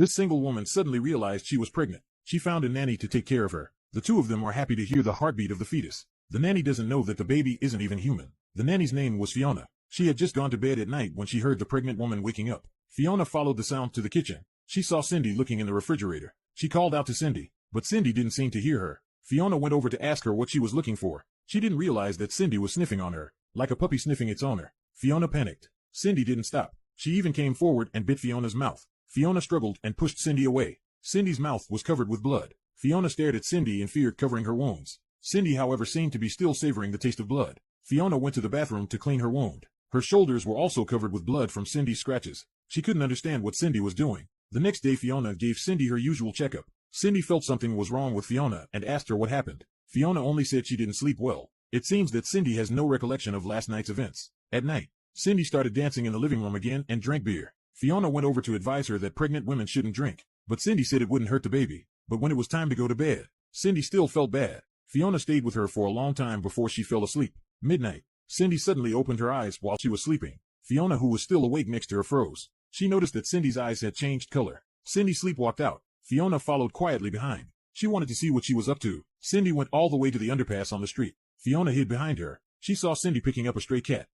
This single woman suddenly realized she was pregnant. She found a nanny to take care of her. The two of them are happy to hear the heartbeat of the fetus. The nanny doesn't know that the baby isn't even human. The nanny's name was Fiona. She had just gone to bed at night when she heard the pregnant woman waking up. Fiona followed the sound to the kitchen. She saw Cindy looking in the refrigerator. She called out to Cindy, but Cindy didn't seem to hear her. Fiona went over to ask her what she was looking for. She didn't realize that Cindy was sniffing on her, like a puppy sniffing its owner. Fiona panicked. Cindy didn't stop. She even came forward and bit Fiona's mouth. Fiona struggled and pushed Cindy away. Cindy's mouth was covered with blood. Fiona stared at Cindy in fear, covering her wounds. Cindy, however, seemed to be still savoring the taste of blood. Fiona went to the bathroom to clean her wound. Her shoulders were also covered with blood from Cindy's scratches. She couldn't understand what Cindy was doing. The next day, Fiona gave Cindy her usual checkup. Cindy felt something was wrong with Fiona and asked her what happened. Fiona only said she didn't sleep well. It seems that Cindy has no recollection of last night's events. At night, Cindy started dancing in the living room again and drank beer. Fiona went over to advise her that pregnant women shouldn't drink, but Cindy said it wouldn't hurt the baby. But when it was time to go to bed, Cindy still felt bad. Fiona stayed with her for a long time before she fell asleep. Midnight, Cindy suddenly opened her eyes while she was sleeping. Fiona, who was still awake next to her, froze. She noticed that Cindy's eyes had changed color. Cindy sleepwalked out. Fiona followed quietly behind. She wanted to see what she was up to. Cindy went all the way to the underpass on the street. Fiona hid behind her. She saw Cindy picking up a stray cat.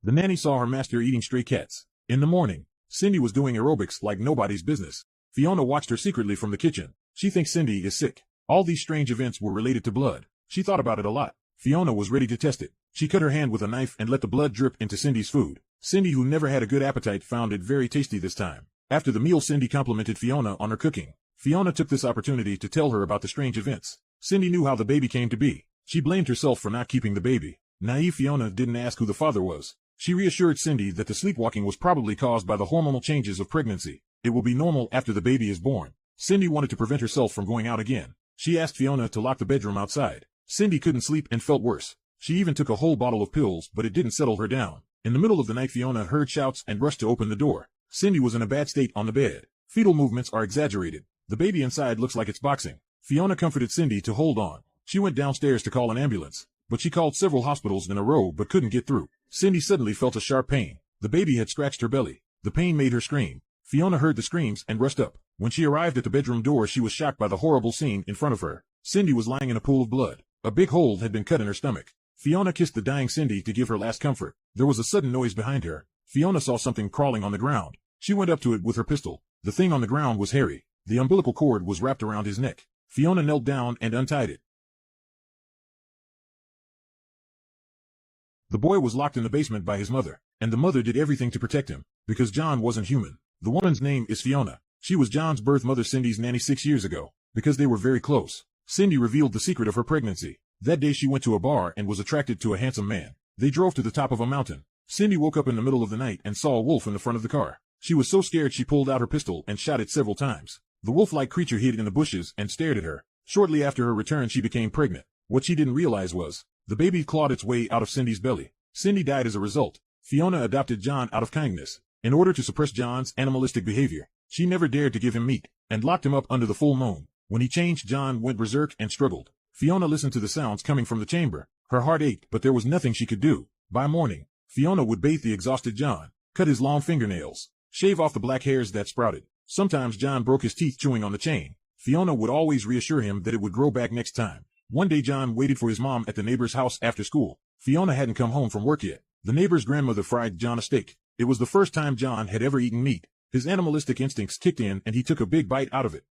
The nanny saw her master eating stray cats. In the morning, Cindy was doing aerobics like nobody's business. Fiona watched her secretly from the kitchen. She thinks Cindy is sick. All these strange events were related to blood. She thought about it a lot. Fiona was ready to test it. She cut her hand with a knife and let the blood drip into Cindy's food. Cindy, who never had a good appetite, found it very tasty this time. After the meal, Cindy complimented Fiona on her cooking. Fiona took this opportunity to tell her about the strange events. Cindy knew how the baby came to be. She blamed herself for not keeping the baby. Naive Fiona didn't ask who the father was. She reassured Cindy that the sleepwalking was probably caused by the hormonal changes of pregnancy. It will be normal after the baby is born. Cindy wanted to prevent herself from going out again. She asked Fiona to lock the bedroom outside. Cindy couldn't sleep and felt worse. She even took a whole bottle of pills, but it didn't settle her down. In the middle of the night, Fiona heard shouts and rushed to open the door. Cindy was in a bad state on the bed. Fetal movements are exaggerated. The baby inside looks like it's boxing. Fiona comforted Cindy to hold on. She went downstairs to call an ambulance, but she called several hospitals in a row but couldn't get through. Cindy suddenly felt a sharp pain. The baby had scratched her belly. The pain made her scream. Fiona heard the screams and rushed up. When she arrived at the bedroom door, she was shocked by the horrible scene in front of her. Cindy was lying in a pool of blood. A big hole had been cut in her stomach. Fiona kissed the dying Cindy to give her last comfort. There was a sudden noise behind her. Fiona saw something crawling on the ground. She went up to it with her pistol. The thing on the ground was Harry. The umbilical cord was wrapped around his neck. Fiona knelt down and untied it. The boy was locked in the basement by his mother, and the mother did everything to protect him, because John wasn't human. The woman's name is Fiona. She was John's birth mother, Cindy's nanny 6 years ago. Because they were very close, Cindy revealed the secret of her pregnancy. That day she went to a bar and was attracted to a handsome man. They drove to the top of a mountain. Cindy woke up in the middle of the night and saw a wolf in the front of the car. She was so scared she pulled out her pistol and shot it several times. The wolf-like creature hid in the bushes and stared at her. Shortly after her return, she became pregnant. What she didn't realize was, the baby clawed its way out of Cindy's belly. Cindy died as a result. Fiona adopted John out of kindness. In order to suppress John's animalistic behavior, she never dared to give him meat, and locked him up under the full moon. When he changed, John went berserk and struggled. Fiona listened to the sounds coming from the chamber. Her heart ached, but there was nothing she could do. By morning, Fiona would bathe the exhausted John, cut his long fingernails, shave off the black hairs that sprouted. Sometimes John broke his teeth chewing on the chain. Fiona would always reassure him that it would grow back next time. One day John waited for his mom at the neighbor's house after school. Fiona hadn't come home from work yet. The neighbor's grandmother fried John a steak. It was the first time John had ever eaten meat. His animalistic instincts kicked in and he took a big bite out of it.